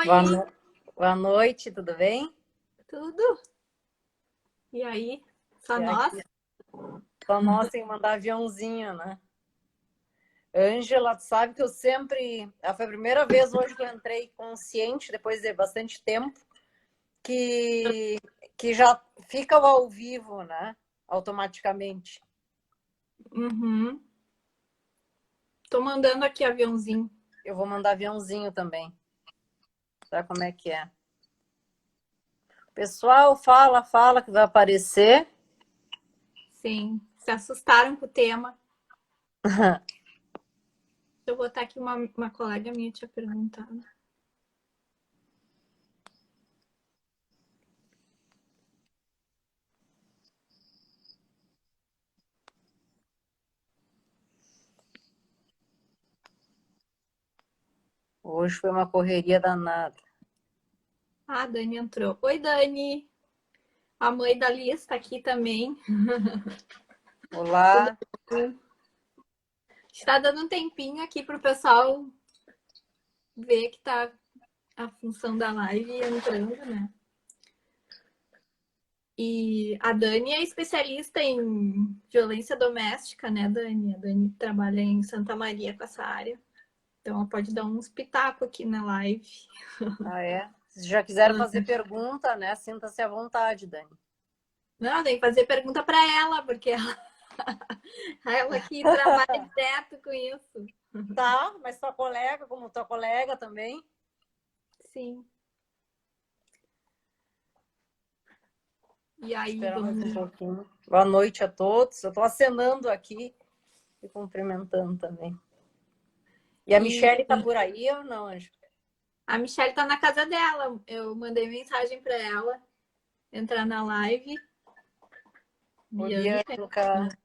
Boa, Oi, boa noite, tudo bem? tudo? E aí? Só E nós? aqui, só nós sem mandar aviãozinho, né? Ângela, tu sabe que eu sempre. Foi a primeira vez hoje que eu entrei consciente, depois de bastante tempo, que, que já fica o ao vivo, né? Automaticamente. Uhum. Tô mandando aqui aviãozinho. Eu vou mandar aviãozinho também. Sabe como é que é? Pessoal, fala que vai aparecer. Sim, se assustaram com o tema. Deixa eu botar aqui uma colega minha tinha perguntado. Hoje foi uma correria danada. Ah, a Dani entrou. Oi, Dani. A mãe da Lia está aqui também. Tudo Olá. bom? Está dando um tempinho aqui para o pessoal ver que tá a função da live entrando, né? E a Dani é especialista em violência doméstica, né, Dani? A Dani trabalha em Santa Maria com essa área. Então ela pode dar uns pitacos aqui na live. Ah, é? Se já quiser fazer pergunta, né? Sinta-se à vontade, Dani. Não, tem que fazer pergunta para ela, porque ela que trabalha direto com isso. Tá, mas tua colega, como tua colega também. Sim. E aí, Espera mais um vamos. pouquinho. Boa noite a todos. Eu estou acenando aqui e cumprimentando também. E a E Michelle está por aí ou não, Anjo? a Michelle tá na casa dela. Eu mandei mensagem para ela entrar na live. Oi, Bianca Bianca.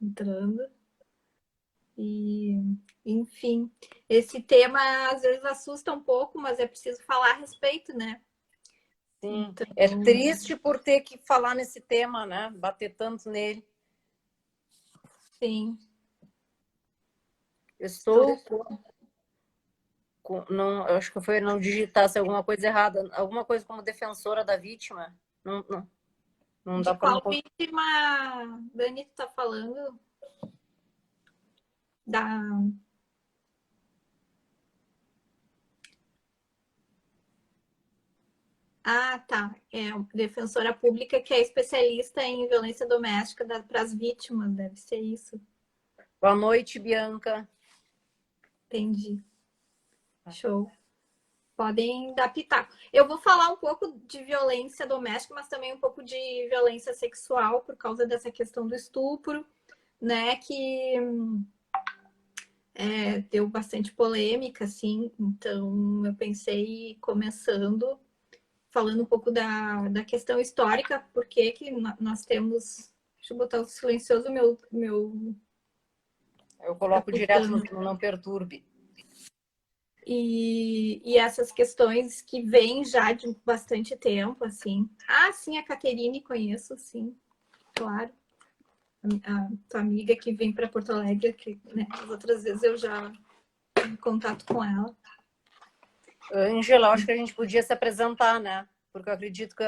entrando. E, enfim, esse tema às vezes assusta um pouco, mas é preciso falar a respeito, né? Sim, Então, é triste por ter que falar nesse tema, né? Bater tanto nele. sim, Eu estou. estou não, eu acho que foi não digitasse alguma coisa errada, alguma coisa como defensora da vítima. Não, não, não De dá para não. qual vítima, Dani, tu tá falando? Da. Ah, tá. É defensora pública que é especialista em violência doméstica para as vítimas, deve ser isso. Boa noite, Bianca. Entendi. Show. Podem dar pitaco. Eu vou falar um pouco de violência doméstica, mas também um pouco de violência sexual, por causa dessa questão do estupro, né? Que deu bastante polêmica, assim. Então, eu pensei, começando, falando um pouco da questão histórica, porque que nós temos. Deixa eu botar o silencioso, meu Eu fica coloco direto pulsando. no não perturbe. E essas questões que vêm já de bastante tempo, assim. Ah, sim, a Caterine conheço, sim, claro. A tua amiga que vem para Porto Alegre, que né, as outras vezes eu já tive contato com ela. Ângela, acho que a gente podia se apresentar, né? Porque eu acredito que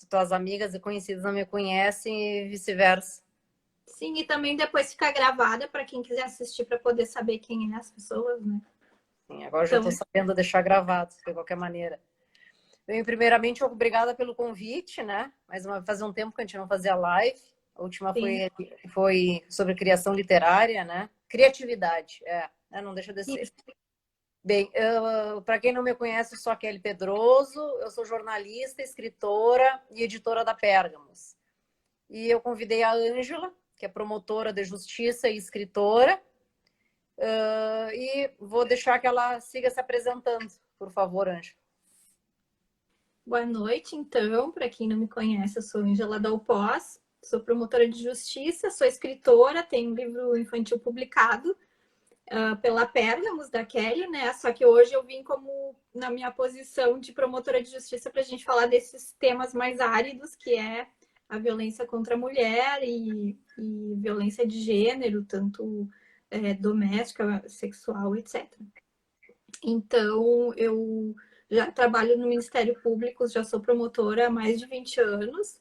tuas amigas e conhecidas não me conhecem e vice-versa. Sim, e também depois fica gravada para quem quiser assistir para poder saber quem é as pessoas, né? Sim, agora já estou Então, sabendo deixar gravado, de qualquer maneira. Bem, primeiramente, obrigada pelo convite, né? Faz um tempo que a gente não fazia live. A última sim. foi sobre criação literária, né? Criatividade, não deixa de ser. Isso. Bem, para quem não me conhece, eu sou a Kelly Pedroso, eu sou jornalista, escritora e editora da Pérgamos. E eu convidei a Ângela, que é promotora de justiça e escritora, e vou deixar que ela siga se apresentando, por favor, Ângela. Boa noite, então, para quem não me conhece, eu sou Ângela Dalpós, sou promotora de justiça, sou escritora, tenho um livro infantil publicado pela Pérgamos, da Kelly, né? Só que hoje eu vim como na minha posição de promotora de justiça para a gente falar desses temas mais áridos, que é a violência contra a mulher e violência de gênero, tanto doméstica, sexual, etc. Então, eu já trabalho no Ministério Público, já sou promotora há mais de 20 anos.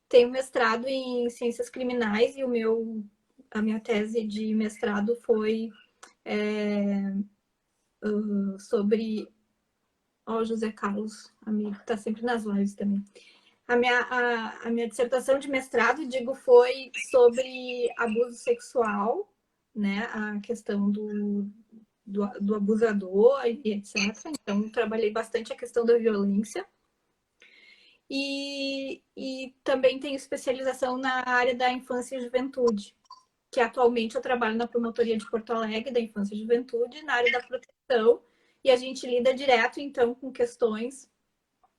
Tenho mestrado em Ciências Criminais e a minha tese de mestrado foi sobre... Ó, o José Carlos, amigo, está sempre nas lives também. A minha dissertação de mestrado, digo, foi sobre abuso sexual, né? A questão do abusador e etc. Então, trabalhei bastante a questão da violência. E também tenho especialização na área da infância e juventude, que atualmente eu trabalho na Promotoria de Porto Alegre da Infância e Juventude, na área da proteção, e a gente lida direto, então, com questões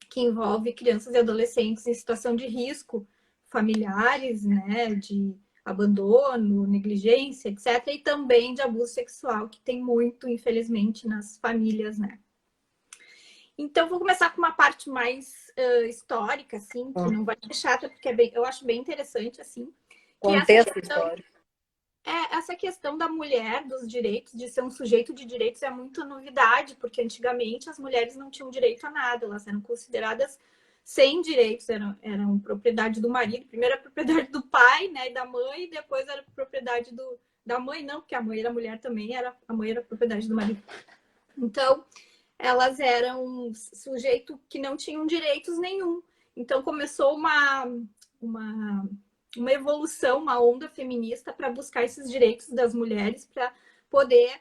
que envolvem crianças e adolescentes em situação de risco, familiares, né, de abandono, negligência, etc., e também de abuso sexual, que tem muito, infelizmente, nas famílias, né. Então, vou começar com uma parte mais histórica, assim, que não vai ser chata, porque eu acho bem interessante, assim, que Contexto histórico. essa questão da mulher, dos direitos, de ser um sujeito de direitos, é muita novidade, porque antigamente as mulheres não tinham direito a nada, elas eram consideradas sem direitos, eram propriedade do marido, primeiro era propriedade do pai, né, e da mãe, e depois era propriedade da mãe, não, porque a mãe era mulher também, a mãe era propriedade do marido. Então, elas eram um sujeito que não tinham direitos nenhum. Então, começou uma evolução, uma onda feminista para buscar esses direitos das mulheres para poder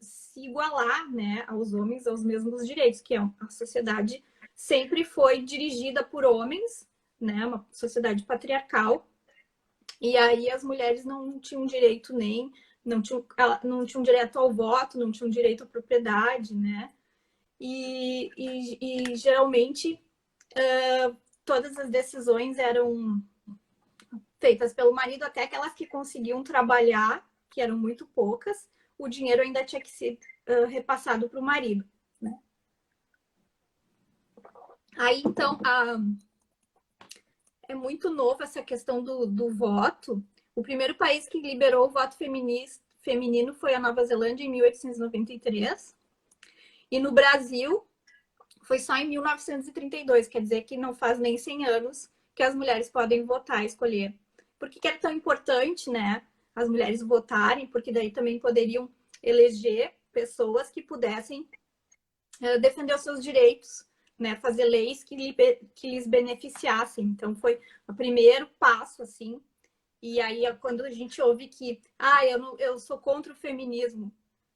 se igualar, né, aos homens, aos mesmos direitos, que a sociedade sempre foi dirigida por homens, né, uma sociedade patriarcal, e aí as mulheres não tinham direito não tinham direito ao voto, não tinham direito à propriedade, né, e geralmente todas as decisões eram feitas pelo marido, até aquelas que conseguiam trabalhar, que eram muito poucas, o dinheiro ainda tinha que ser repassado para o marido, né? Aí, então, é muito novo essa questão do voto. O primeiro país que liberou o voto feminino foi a Nova Zelândia, em 1893. E no Brasil, foi só em 1932, quer dizer que não faz nem 100 anos que as mulheres podem votar e escolher. Por que é tão importante, né, as mulheres votarem? Porque daí também poderiam eleger pessoas que pudessem defender os seus direitos, né, fazer leis que lhes beneficiassem. Então, foi o primeiro passo, assim. E aí, quando a gente ouve que eu sou contra o feminismo,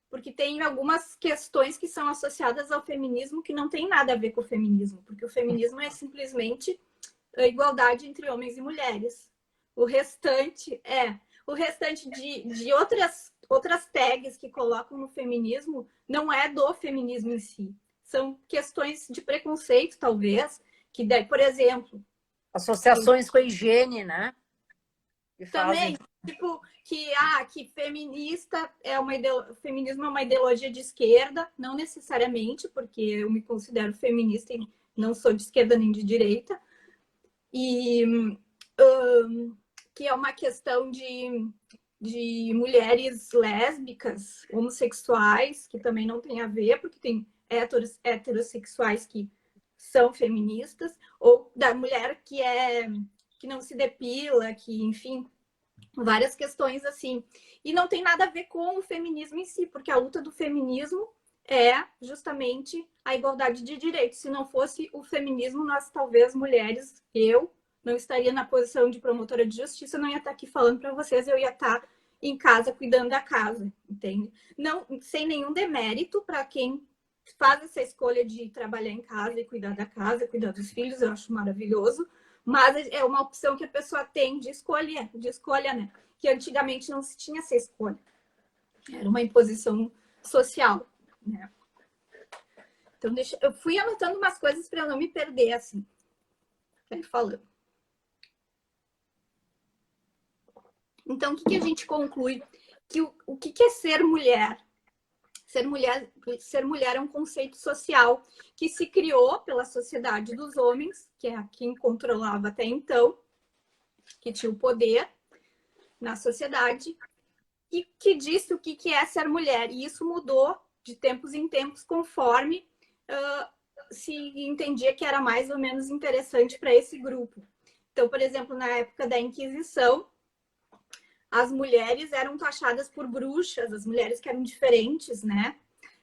porque tem algumas questões que são associadas ao feminismo que não tem nada a ver com o feminismo, porque o feminismo é simplesmente a igualdade entre homens e mulheres. O restante de outras tags que colocam no feminismo não é do feminismo em si. São questões de preconceito, talvez, que daí, por exemplo... Associações com a higiene, né? Também, tipo, que feminista feminismo é uma ideologia de esquerda, não necessariamente, porque eu me considero feminista e não sou de esquerda nem de direita, e que é uma questão de mulheres lésbicas, homossexuais, que também não tem a ver, porque tem heterossexuais que são feministas, ou da mulher que não se depila, que, enfim, várias questões assim. E não tem nada a ver com o feminismo em si, porque a luta do feminismo é justamente a igualdade de direitos. Se não fosse o feminismo, nós talvez mulheres, eu não estaria na posição de promotora de justiça, não ia estar aqui falando para vocês, eu ia estar em casa cuidando da casa, entende? Não, sem nenhum demérito para quem faz essa escolha de trabalhar em casa e cuidar da casa, cuidar dos filhos, eu acho maravilhoso, mas é uma opção que a pessoa tem de escolha, né? Que antigamente não se tinha essa escolha. Era uma imposição social, né? Então, eu fui anotando umas coisas para eu não me perder, assim. Vai falando. Então, o que a gente conclui? Que o que é ser mulher? Ser mulher é um conceito social que se criou pela sociedade dos homens, que é quem controlava até então, que tinha o poder na sociedade, e que disse o que é ser mulher. E isso mudou de tempos em tempos, conforme se entendia que era mais ou menos interessante para esse grupo. Então, por exemplo, na época da Inquisição, as mulheres eram taxadas por bruxas, as mulheres que eram diferentes, né?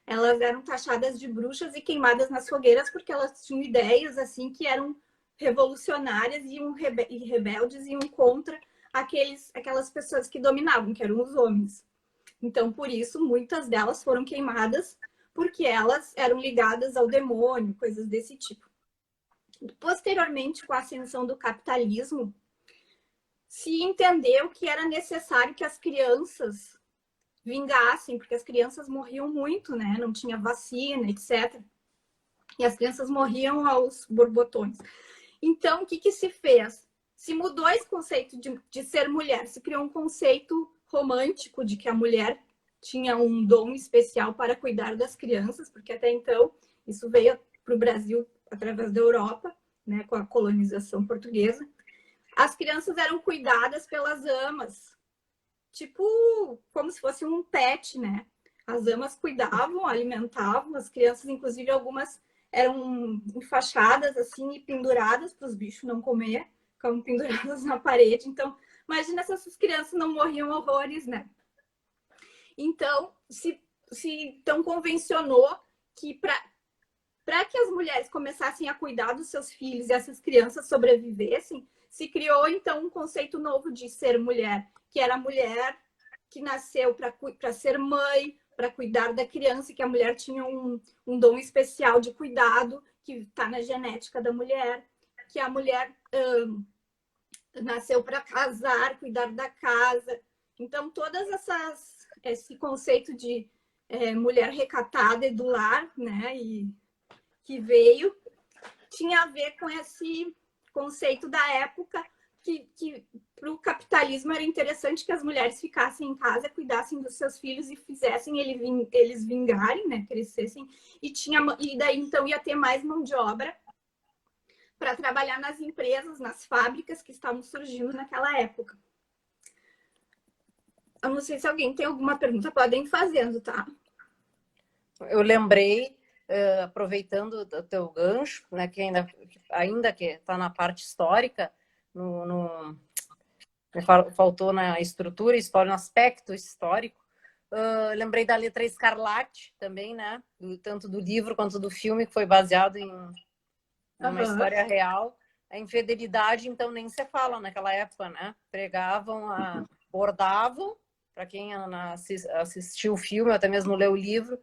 Elas eram taxadas de bruxas e queimadas nas fogueiras porque elas tinham ideias assim que eram revolucionárias e rebeldes e iam contra aquelas pessoas que dominavam, que eram os homens. Então, por isso, muitas delas foram queimadas porque elas eram ligadas ao demônio, coisas desse tipo. Posteriormente, com a ascensão do capitalismo, se entendeu que era necessário que as crianças vingassem, porque as crianças morriam muito, né? Não tinha vacina, etc. E as crianças morriam aos borbotões. Então, o que se fez? Se mudou esse conceito de ser mulher, se criou um conceito romântico de que a mulher tinha um dom especial para cuidar das crianças, porque até então isso veio para o Brasil através da Europa, né, com a colonização portuguesa. As crianças eram cuidadas pelas amas, tipo como se fosse um pet, né? As amas cuidavam, alimentavam as crianças, inclusive algumas eram enfaixadas assim e penduradas para os bichos não comer, ficavam penduradas na parede. Então, imagina se essas crianças não morriam horrores, né? Então, se então convencionou que para que as mulheres começassem a cuidar dos seus filhos e essas crianças sobrevivessem, se criou então um conceito novo de ser mulher, que era a mulher que nasceu para ser mãe, para cuidar da criança, que a mulher tinha um dom especial de cuidado, que está na genética da mulher, que a mulher nasceu para casar, cuidar da casa. Então, esse conceito de mulher recatada e do lar, né, e que veio, tinha a ver com esse conceito da época que para o capitalismo era interessante que as mulheres ficassem em casa, cuidassem dos seus filhos e fizessem eles vingarem, né, crescessem, e daí então ia ter mais mão de obra para trabalhar nas empresas, nas fábricas que estavam surgindo naquela época. Eu não sei se alguém tem alguma pergunta, podem ir fazendo, tá? Eu lembrei, aproveitando o teu gancho, né, que ainda que está na parte histórica, faltou na estrutura, história, no aspecto histórico. Lembrei da Letra Escarlate também, né? Tanto do livro quanto do filme, que foi baseado em uma história real. A infidelidade, então, nem se fala naquela época, né? Bordavam, para quem assistiu o filme, ou até mesmo leu o livro,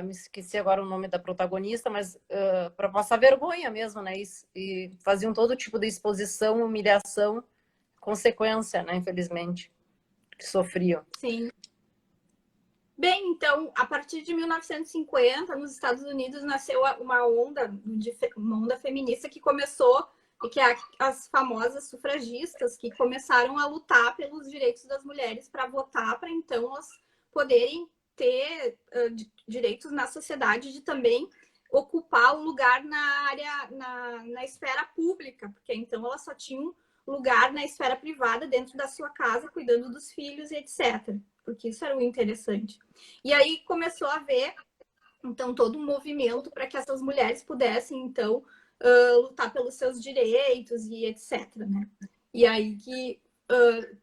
me esqueci agora o nome da protagonista, mas para passar vergonha mesmo, né? E faziam todo tipo de exposição, humilhação, consequência, né? Infelizmente, que sofriam. Sim. Bem, então, a partir de 1950, nos Estados Unidos, nasceu uma onda feminista que começou, e que é as famosas sufragistas, que começaram a lutar pelos direitos das mulheres para votar, para então elas poderem ter direitos na sociedade, de também ocupar um lugar na área, na esfera pública, porque então elas só tinham lugar na esfera privada, dentro da sua casa, cuidando dos filhos e etc. Porque isso era o interessante. E aí começou a haver, então, todo um movimento para que essas mulheres pudessem, então, lutar pelos seus direitos e etc. Né? E aí que,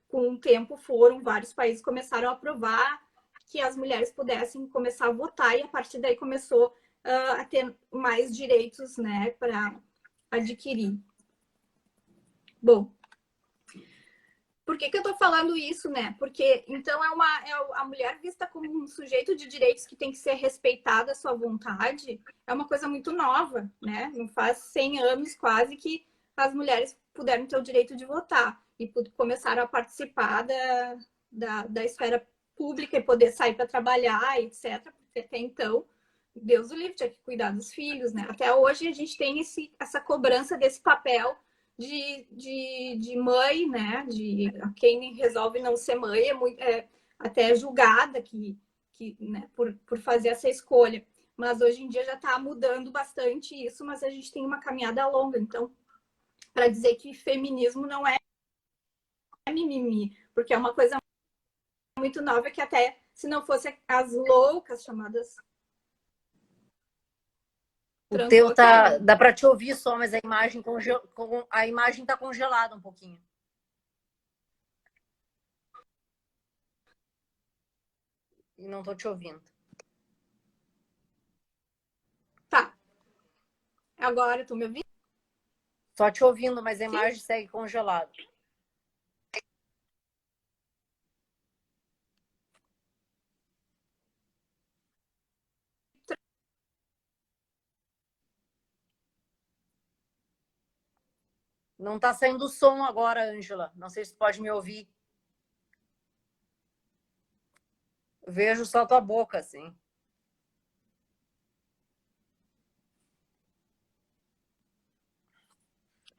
com o tempo, vários países começaram a aprovar que as mulheres pudessem começar a votar, e a partir daí começou a ter mais direitos, né, para adquirir. Bom, por que eu estou falando isso, né? Porque, então, a mulher vista como um sujeito de direitos que tem que ser respeitada a sua vontade, é uma coisa muito nova, né? Não faz 100 anos quase que as mulheres puderam ter o direito de votar e começaram a participar da esfera pública e poder sair para trabalhar, etc. Porque até então, Deus o livre, tinha que cuidar dos filhos, né? Até hoje a gente tem essa cobrança desse papel de mãe, né? De quem resolve não ser mãe é até julgada né? por fazer essa escolha. Mas hoje em dia já está mudando bastante isso, mas a gente tem uma caminhada longa. Então, para dizer que feminismo não é mimimi, porque é uma coisa muito nova que até se não fosse as loucas chamadas O teu tá, translocadas. dá para te ouvir só, mas a imagem tá congelada um pouquinho. E não tô te ouvindo. Tá. Agora, tu me ouvindo? Só te ouvindo, mas a Sim? imagem segue congelada. Não tá saindo som agora, Ângela. Não sei se tu pode me ouvir. Vejo só tua boca, assim.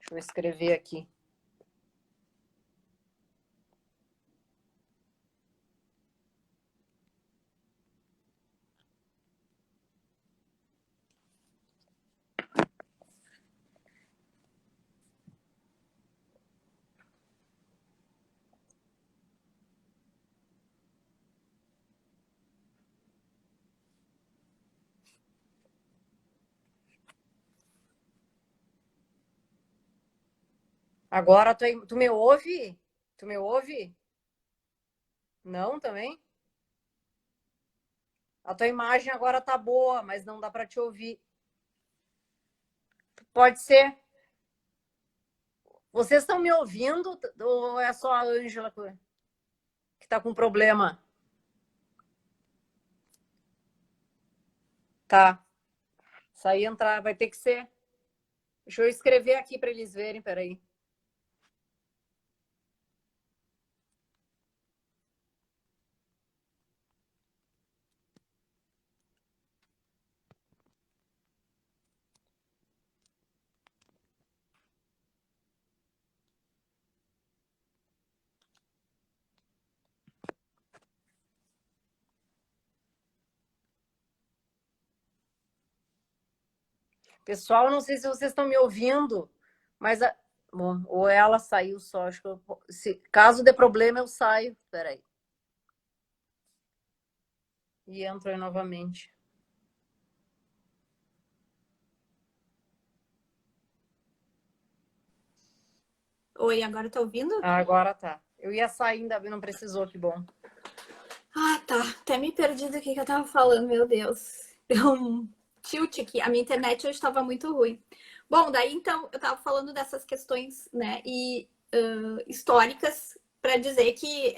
Deixa eu escrever aqui. Agora tu me ouve? Tu me ouve? Não, também? A tua imagem agora tá boa, mas não dá para te ouvir. Pode ser. Vocês estão me ouvindo ou é só a Ângela que tá com problema? Tá. Sair e entrar, vai ter que ser. Deixa eu escrever aqui para eles verem, peraí. Pessoal, não sei se vocês estão me ouvindo, mas bom, ou ela saiu só, acho que caso dê problema eu saio, peraí. E entro aí novamente. Oi, agora tá ouvindo? Agora tá. Eu ia sair, ainda bem, não precisou, que bom. Ah, tá. Até me perdi do que eu tava falando, meu Deus. Deu um tilt aqui. A minha internet hoje estava muito ruim. Bom, daí então eu tava falando dessas questões, né, e históricas para dizer que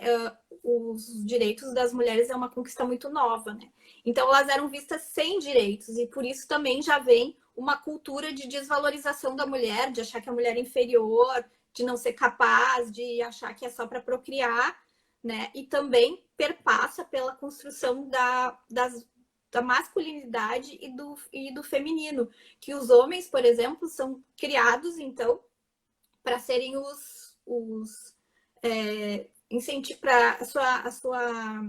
os direitos das mulheres é uma conquista muito nova, né? Então elas eram vistas sem direitos e por isso também já vem uma cultura de desvalorização da mulher, de achar que a mulher é inferior, de não ser capaz, de achar que é só para procriar, né? E também perpassa pela construção da masculinidade e do feminino, que os homens, por exemplo, são criados, então, para serem os para a sua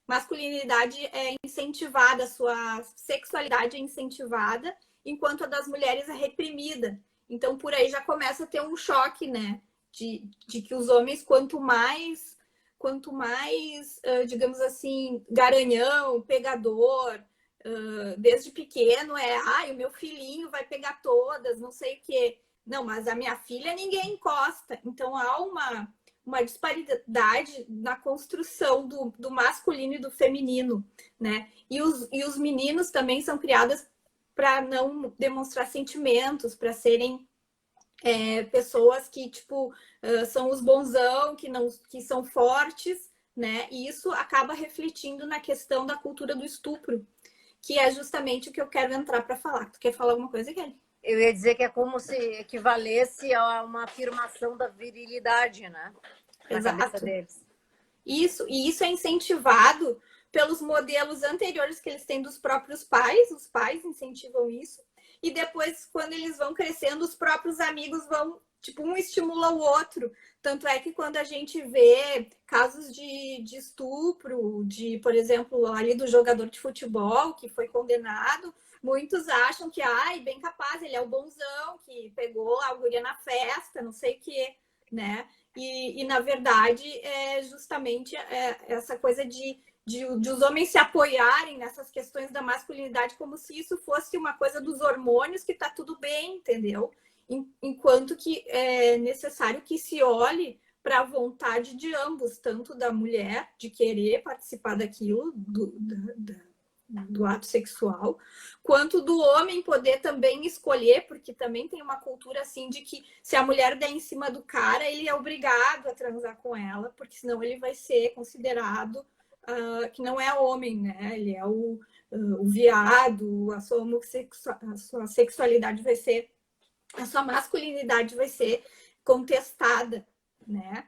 masculinidade é incentivada, a sua sexualidade é incentivada, enquanto a das mulheres é reprimida. Então, por aí já começa a ter um choque, né? De que os homens, quanto mais, digamos assim, garanhão, pegador, desde pequeno o meu filhinho vai pegar todas, não sei o quê. Não, mas a minha filha ninguém encosta. Então há uma disparidade na construção do masculino e do feminino, né? E os meninos também são criados para não demonstrar sentimentos, para serem pessoas que, tipo, são os bonzão, que são fortes, né? E isso acaba refletindo na questão da cultura do estupro, que é justamente o que eu quero entrar para falar. Tu quer falar alguma coisa, Kelly? Eu ia dizer que é como se equivalesse a uma afirmação da virilidade, né? Na cabeça Exato. deles. Isso, e isso é incentivado pelos modelos anteriores que eles têm dos próprios pais, os pais incentivam isso, e depois, quando eles vão crescendo, os próprios amigos vão, tipo, um estimula o outro. Tanto é que quando a gente vê casos de estupro, por exemplo, ali do jogador de futebol que foi condenado, muitos acham que, bem capaz, ele é o bonzão, que pegou a guria na festa, não sei o quê, né? Na verdade, é justamente essa coisa de os homens se apoiarem nessas questões da masculinidade como se isso fosse uma coisa dos hormônios que tá tudo bem, entendeu? Enquanto que é necessário que se olhe para a vontade de ambos, tanto da mulher de querer participar daquilo, do ato sexual, quanto do homem poder também escolher, porque também tem uma cultura assim de que se a mulher der em cima do cara, ele é obrigado a transar com ela, porque senão ele vai ser considerado que não é homem, né? Ele é o viado, a sua sexualidade vai ser, a sua masculinidade vai ser contestada, né?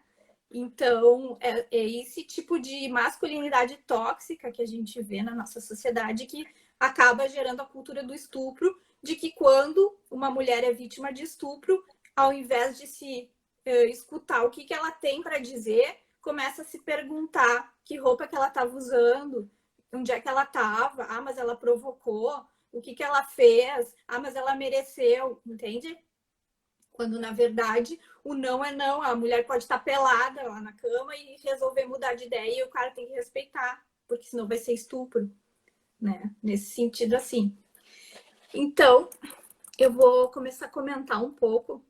Então, é esse tipo de masculinidade tóxica que a gente vê na nossa sociedade que acaba gerando a cultura do estupro, de que quando uma mulher é vítima de estupro, ao invés de se escutar o que ela tem para dizer, começa a se perguntar que roupa que ela estava usando, onde é que ela estava, mas ela provocou, o que ela fez, mas ela mereceu, entende? Quando, na verdade, o não é não. A mulher pode estar pelada lá na cama e resolver mudar de ideia e o cara tem que respeitar, porque senão vai ser estupro, né? Nesse sentido, assim. Então, eu vou começar a comentar um pouco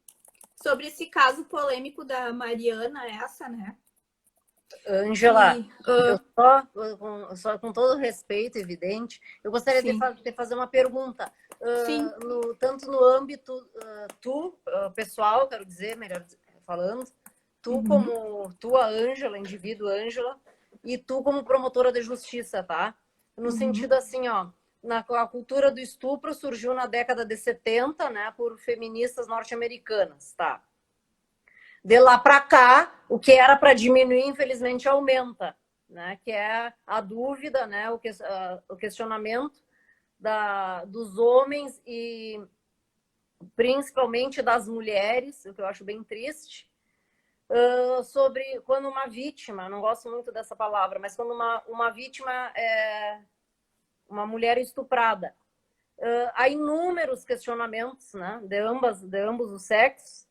sobre esse caso polêmico da Mariana, né? Ângela, eu só com todo respeito, evidente, eu gostaria de fazer uma pergunta. Tanto no âmbito pessoal, quero dizer, melhor falando, como a Ângela, indivíduo Ângela, e tu como promotora de justiça, tá? No sentido assim, ó, a cultura do estupro surgiu na década de 70, né, por feministas norte-americanas, tá? De lá para cá, o que era para diminuir, infelizmente, aumenta, né? Que é a dúvida, né? O questionamento dos homens e principalmente das mulheres, o que eu acho bem triste, sobre quando uma vítima, não gosto muito dessa palavra, mas quando uma vítima é uma mulher estuprada. Há inúmeros questionamentos, né? De ambos os sexos,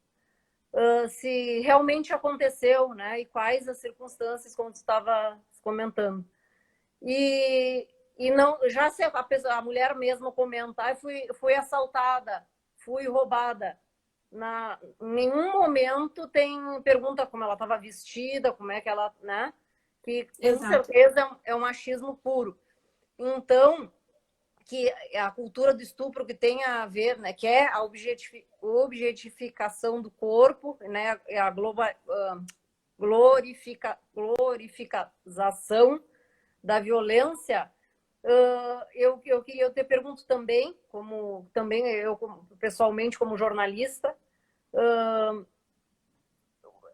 se realmente aconteceu, né? E quais as circunstâncias, como tu estava comentando. E não, já se a mulher mesmo comentar, fui assaltada, fui roubada. Em nenhum momento tem pergunta como ela estava vestida, como é que ela, né? Que com certeza é um machismo puro. Então, que a cultura do estupro que tem a ver, né, que é a objetificação do corpo, né, a glorificação da violência. Eu te pergunto também, pessoalmente como jornalista,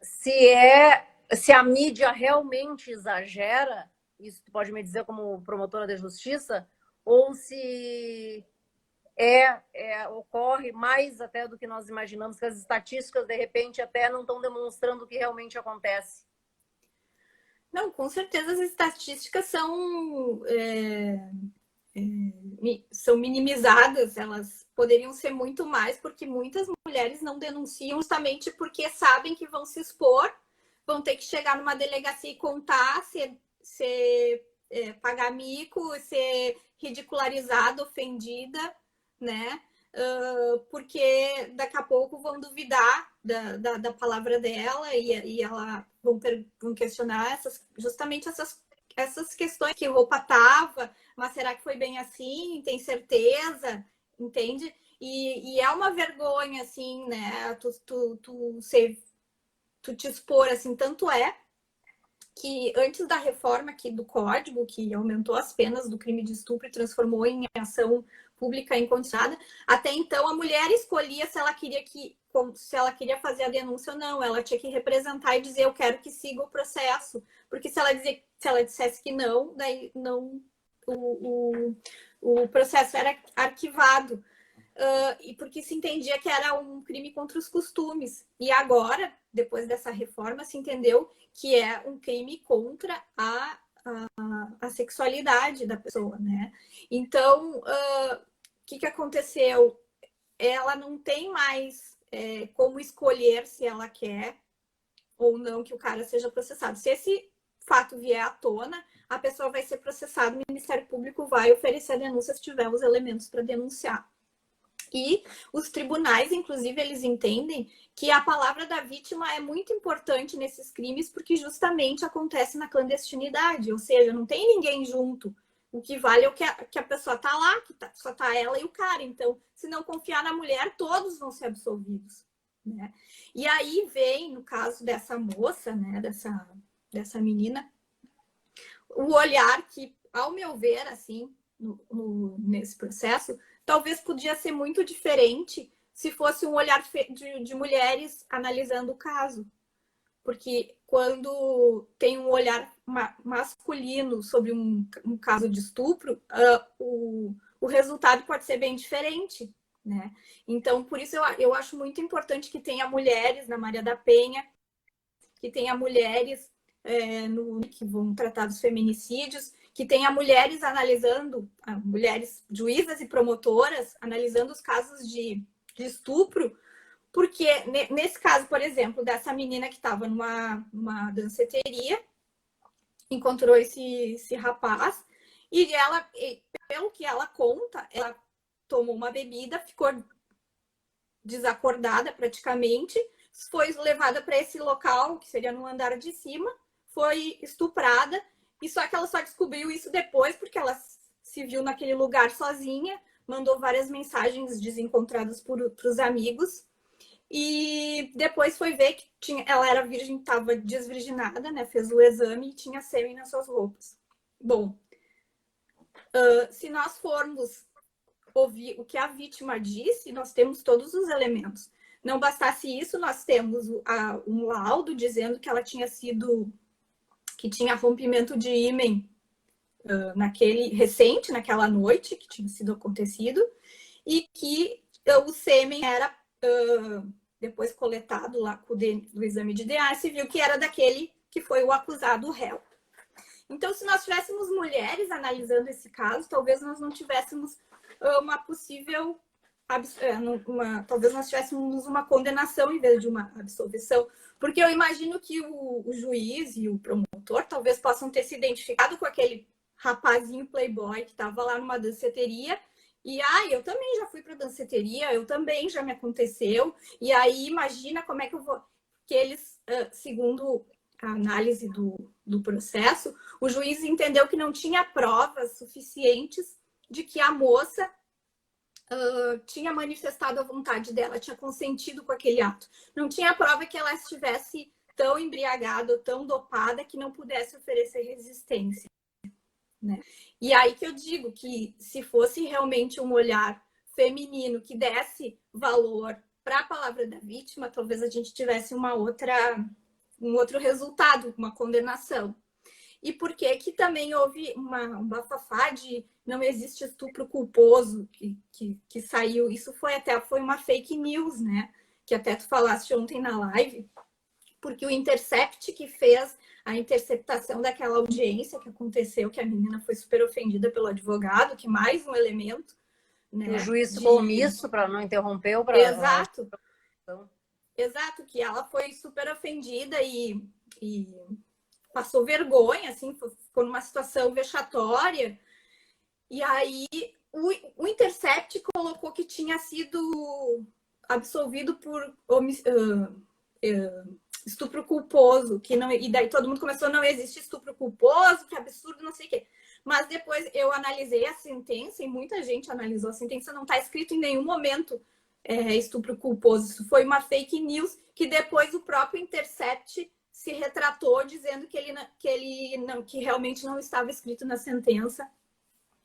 se a mídia realmente exagera, isso tu pode me dizer como promotora de justiça, ou se ocorre mais até do que nós imaginamos, que as estatísticas, de repente, até não estão demonstrando o que realmente acontece. Não, com certeza as estatísticas são minimizadas, elas poderiam ser muito mais, porque muitas mulheres não denunciam justamente porque sabem que vão se expor, vão ter que chegar numa delegacia e contar, pagar mico, ser ridicularizada, ofendida, né? Porque daqui a pouco vão duvidar da palavra dela e ela vão questionar justamente essas questões, que roupa tava, mas será que foi bem assim? Tem certeza? Entende? E é uma vergonha, assim, né? Tu te expor, assim, tanto é que antes da reforma aqui do Código, que aumentou as penas do crime de estupro e transformou em ação pública incondicionada, até então a mulher escolhia se ela queria fazer a denúncia ou não. Ela tinha que representar e dizer: eu quero que siga o processo, porque se ela dissesse que não, daí não, o processo era arquivado. E porque se entendia que era um crime contra os costumes. E agora, depois dessa reforma, se entendeu que é um crime contra a sexualidade da pessoa, né? Então, o que aconteceu? Ela não tem mais como escolher se ela quer ou não que o cara seja processado. Se esse fato vier à tona, a pessoa vai ser processada, o Ministério Público vai oferecer a denúncia se tiver os elementos para denunciar. E os tribunais, inclusive, eles entendem que a palavra da vítima é muito importante nesses crimes, porque justamente acontece na clandestinidade, ou seja, não tem ninguém junto. O que vale é o que a pessoa está lá, só está ela e o cara. Então, se não confiar na mulher, todos vão ser absolvidos, né? E aí vem, no caso dessa moça, né, dessa menina, o olhar que, ao meu ver, assim, nesse processo, talvez podia ser muito diferente se fosse um olhar de mulheres analisando o caso. Porque quando tem um olhar masculino sobre um caso de estupro, o resultado pode ser bem diferente, né? Então, por isso eu acho muito importante que tenha mulheres na Maria da Penha, que tenha mulheres que vão tratar dos feminicídios, que tenha mulheres analisando, mulheres juízas e promotoras analisando os casos de estupro, porque nesse caso, por exemplo, dessa menina que estava numa danceteria, encontrou esse rapaz, e ela, pelo que ela conta, ela tomou uma bebida, ficou desacordada praticamente, foi levada para esse local, que seria no andar de cima, foi estuprada, e só que ela só descobriu isso depois, porque ela se viu naquele lugar sozinha, mandou várias mensagens desencontradas para os amigos, e depois foi ver que ela era virgem, estava desvirginada, né? Fez o exame e tinha sêmen nas suas roupas. Bom, se nós formos ouvir o que a vítima disse, nós temos todos os elementos. Não bastasse isso, nós temos um laudo dizendo que ela tinha que tinha rompimento de ímen naquela noite que tinha sido acontecido, e que o sêmen era depois coletado lá do exame de DNA, se viu que era daquele que foi o acusado, o réu. Então, se nós tivéssemos mulheres analisando esse caso, talvez nós não tivéssemos uma possível... talvez nós tivéssemos uma condenação em vez de uma absolvição, porque eu imagino que o juiz e o promotor talvez possam ter se identificado com aquele rapazinho playboy que estava lá numa danceteria e eu também já fui para danceteria, eu também já me aconteceu, e aí imagina como é que eu vou... Que eles, segundo a análise do processo, o juiz entendeu que não tinha provas suficientes de que a moça tinha manifestado a vontade dela, tinha consentido com aquele ato. Não tinha prova que ela estivesse tão embriagada ou tão dopada que não pudesse oferecer resistência, né? E aí que eu digo que se fosse realmente um olhar feminino que desse valor para a palavra da vítima, talvez a gente tivesse um outro resultado, uma condenação. E por que também houve um bafafá de não existe estupro culposo que saiu? Isso foi uma fake news, né? Que até tu falaste ontem na live, porque o Intercept que fez a interceptação daquela audiência que aconteceu, que a menina foi super ofendida pelo advogado, que mais um elemento, né? O juiz ficou omisso para não interromper o Exato. Exato, que ela foi super ofendida e passou vergonha, assim, ficou numa situação vexatória. E aí o Intercept colocou que tinha sido absolvido por estupro culposo, e daí todo mundo começou, não existe estupro culposo, que absurdo, não sei o quê. Mas depois eu analisei a sentença, e muita gente analisou a sentença, não está escrito em nenhum momento estupro culposo. Isso foi uma fake news que depois o próprio Intercept se retratou dizendo que realmente não estava escrito na sentença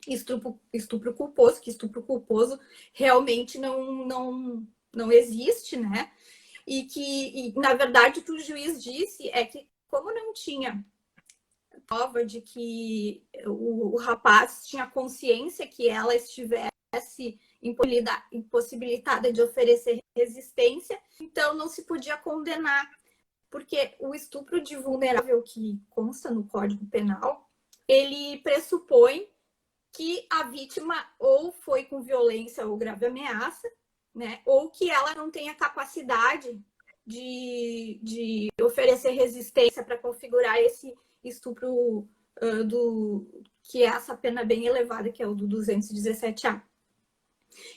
estupro culposo, que estupro culposo realmente não existe, né? E na verdade, o que o juiz disse é que, como não tinha prova de que o rapaz tinha consciência que ela estivesse impossibilitada de oferecer resistência, então não se podia condenar, porque o estupro de vulnerável que consta no Código Penal, ele pressupõe que a vítima ou foi com violência ou grave ameaça, né? Ou que ela não tenha capacidade de oferecer resistência para configurar estupro que é essa pena bem elevada, que é o do 217A.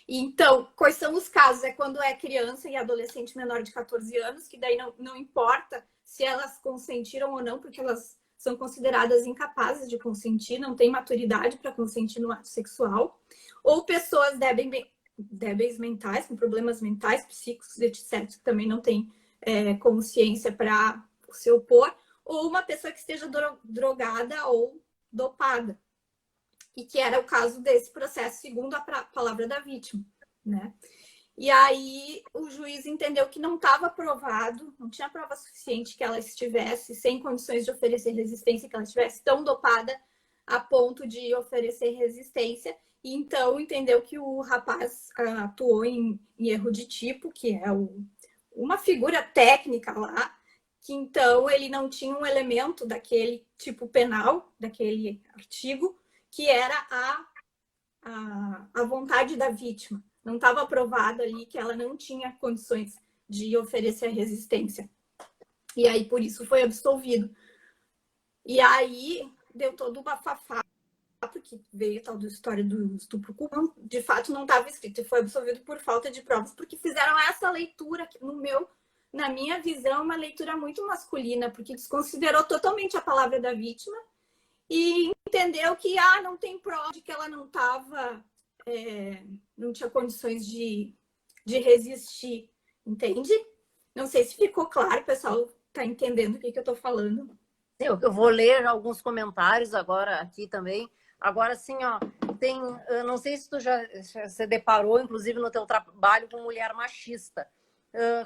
Então, quais são os casos? É quando é criança e adolescente menor de 14 anos, que daí não importa se elas consentiram ou não, porque elas são consideradas incapazes de consentir, não têm maturidade para consentir no ato sexual. Ou pessoas débeis mentais, com problemas mentais, psíquicos, etc., que também não têm consciência para se opor. Ou uma pessoa que esteja drogada ou dopada. E que era o caso desse processo, segundo a palavra da vítima, né? E aí o juiz entendeu que não estava provado, não tinha prova suficiente que ela estivesse sem condições de oferecer resistência, que ela estivesse tão dopada a ponto de oferecer resistência. E então entendeu que o rapaz atuou em erro de tipo, que é uma figura técnica lá, que então ele não tinha um elemento daquele tipo penal, daquele artigo, que era a vontade da vítima. Não estava provado ali que ela não tinha condições de oferecer resistência. E aí, por isso, foi absolvido. E aí, deu todo o bafafá, porque veio a tal da história do estupro culposo. De fato, não estava escrito. E foi absolvido por falta de provas, porque fizeram essa leitura, que na minha visão, uma leitura muito masculina, porque desconsiderou totalmente a palavra da vítima e entendeu que não tem prova de que ela não estava, não tinha condições de resistir, entende? Não sei se ficou claro, o pessoal está entendendo o que eu estou falando. Eu vou ler alguns comentários agora aqui também. Agora, sim, ó, eu não sei se tu já se deparou, inclusive no teu trabalho, com mulher machista.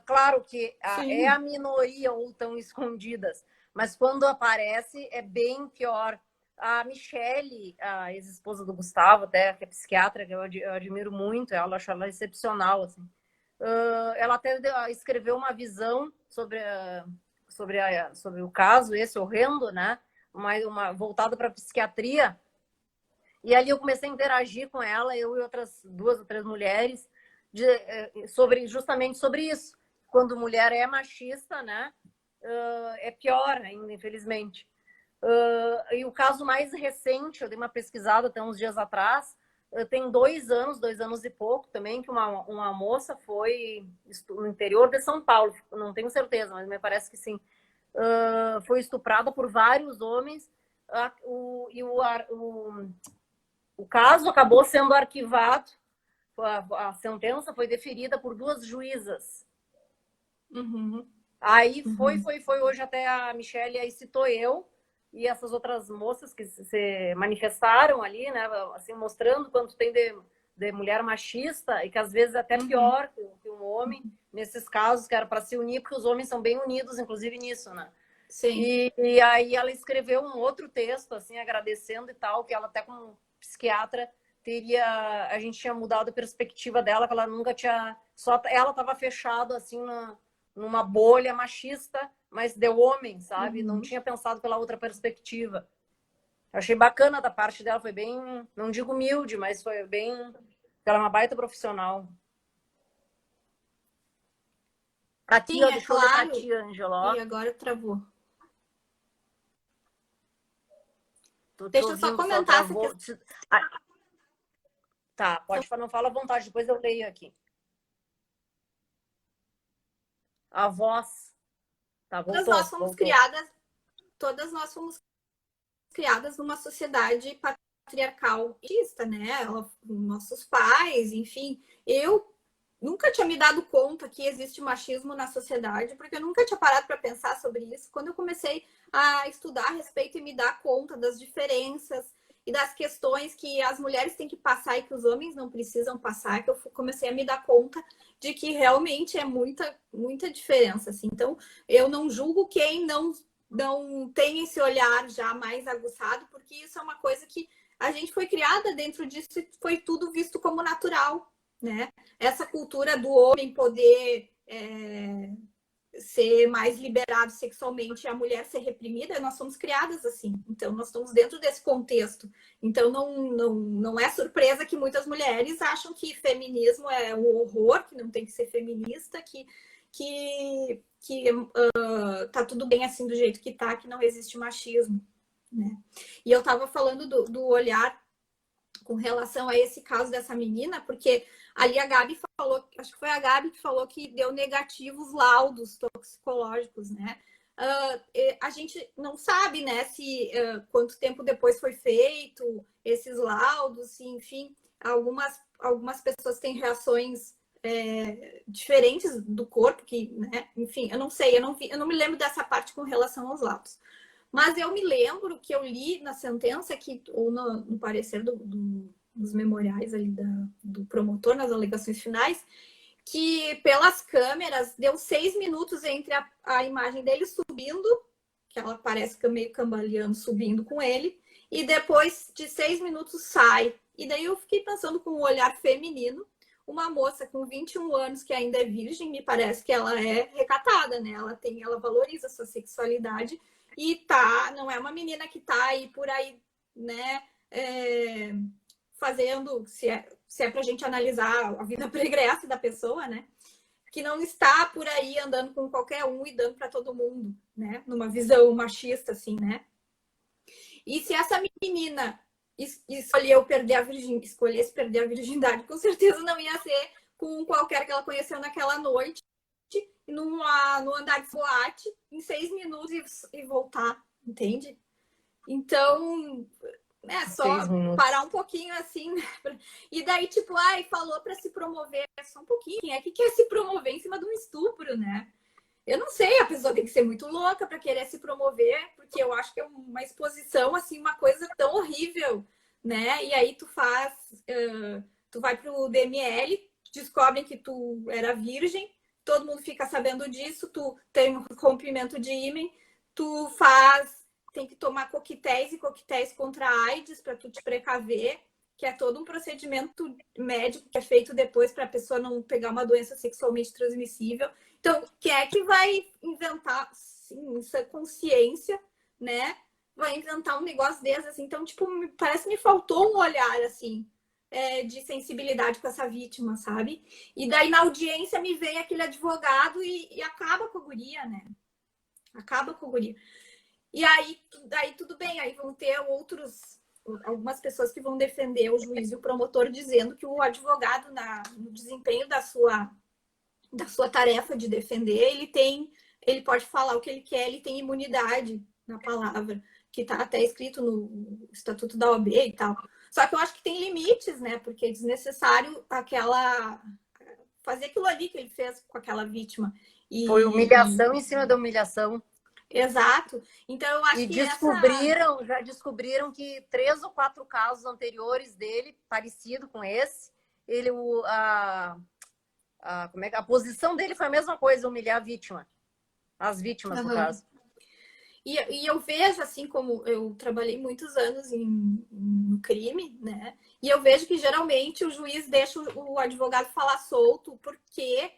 Claro que é a minoria ou tão escondidas, mas quando aparece é bem pior. A Michele, a ex-esposa do Gustavo, até, que é psiquiatra, que eu admiro muito, eu acho ela excepcional, assim. Ela até escreveu uma visão sobre o caso, esse horrendo, né? Voltado para a psiquiatria. E ali eu comecei a interagir com ela, eu e outras 2 ou 3 mulheres, justamente sobre isso. Quando mulher é machista, né? É pior ainda, infelizmente. E o caso mais recente, eu dei uma pesquisada até uns dias atrás, tem 2 anos e pouco também, que uma moça foi no interior de São Paulo, não tenho certeza, mas me parece que sim, foi estuprada por vários homens, o caso acabou sendo arquivado, a sentença foi deferida por 2 juízas. Uhum. Aí foi hoje até a Michele aí citou eu e essas outras moças que se manifestaram ali, né, assim, mostrando quanto tem de mulher machista e que às vezes é até pior que um homem, nesses casos que era para se unir, porque os homens são bem unidos, inclusive nisso, né? Sim. E aí ela escreveu um outro texto, assim, agradecendo e tal, que ela até como psiquiatra a gente tinha mudado a perspectiva dela, que ela nunca tinha, ela estava fechada, assim, numa bolha machista, mas de homem, sabe? Não tinha pensado pela outra perspectiva. Achei bacana da parte dela, foi bem, não digo humilde, mas foi bem, ela é uma baita profissional. Aqui, Sim, ó, deixa eu ler pra ti, Ângela. E agora travou. Deixa eu só comentar essa questão. Tá, pode falar, não fala à vontade, depois eu leio aqui. A voz. Tá, voltou. Todas nós fomos criadas numa sociedade patriarcal, né? Nossos pais, enfim. Eu nunca tinha me dado conta que existe machismo na sociedade, porque eu nunca tinha parado para pensar sobre isso. Quando eu comecei a estudar a respeito e me dar conta das diferenças e das questões que as mulheres têm que passar e que os homens não precisam passar, que eu comecei a me dar conta de que realmente é muita, muita diferença, assim. Então, eu não julgo quem não tem esse olhar já mais aguçado, porque isso é uma coisa que a gente foi criada dentro disso e foi tudo visto como natural, né? Essa cultura do homem poder ser mais liberado sexualmente e a mulher ser reprimida, nós somos criadas assim. Então, nós estamos dentro desse contexto. Então, não é surpresa que muitas mulheres acham que feminismo é um horror, que não tem que ser feminista, que tá tudo bem assim do jeito que tá, que não existe machismo. né? E eu estava falando do olhar com relação a esse caso dessa menina, porque ali a Gabi falou, acho que foi a Gabi que falou que deu negativos laudos toxicológicos, né? A gente não sabe, né, se quanto tempo depois foi feito esses laudos, enfim, algumas pessoas têm reações diferentes do corpo, que, né, enfim, eu não sei, eu não me lembro dessa parte com relação aos laudos. Mas eu me lembro que eu li na sentença, ou no parecer dos memoriais ali do promotor, nas alegações finais, que pelas câmeras deu 6 minutos entre a imagem dele subindo, que ela parece meio cambaleando subindo com ele, e depois de 6 minutos sai. E daí eu fiquei pensando com um olhar feminino, uma moça com 21 anos que ainda é virgem, me parece que ela é recatada, né? Ela valoriza a sua sexualidade e não é uma menina que tá aí por aí, né? Fazendo, se é pra gente analisar a vida pregressa da pessoa, né? Que não está por aí andando com qualquer um e dando para todo mundo, né? Numa visão machista, assim, né? E se essa menina escolhesse perder a virgindade, com certeza não ia ser com qualquer que ela conheceu naquela noite, no andar de boate, em 6 minutos e voltar, entende? Então, só parar um pouquinho assim, né? E daí, tipo, falou para se promover, só um pouquinho, quem é que quer se promover em cima de um estupro, né? Eu não sei, a pessoa tem que ser muito louca para querer se promover, porque eu acho que é uma exposição, assim, uma coisa tão horrível, né? E aí tu vai pro DML, descobrem que tu era virgem, todo mundo fica sabendo disso, tu tem um rompimento de ímen, tem que tomar coquetéis e coquetéis contra a AIDS para tu te precaver, que é todo um procedimento médico que é feito depois para a pessoa não pegar uma doença sexualmente transmissível. Então, quem é que vai inventar, sim, essa consciência, né? Vai inventar um negócio desse, assim. Então, tipo, parece que me faltou um olhar, assim, de sensibilidade com essa vítima, sabe? E daí, na audiência, me vem aquele advogado e acaba com a guria, né? Acaba com a guria. E aí tudo bem, aí vão ter algumas pessoas que vão defender o juiz e o promotor dizendo que o advogado, no desempenho da sua tarefa de defender, ele pode falar o que ele quer, ele tem imunidade na palavra, que está até escrito no Estatuto da OAB e tal. Só que eu acho que tem limites, né? Porque é desnecessário fazer aquilo ali que ele fez com aquela vítima. Foi humilhação em cima da humilhação. Exato. Então, eu acho que já descobriram que 3 ou 4 casos anteriores dele, parecido com esse, a posição dele foi a mesma coisa, humilhar a vítima. As vítimas, no caso. E eu vejo, assim, como eu trabalhei muitos anos no crime, né? E eu vejo que, geralmente, o juiz deixa o advogado falar solto, porque,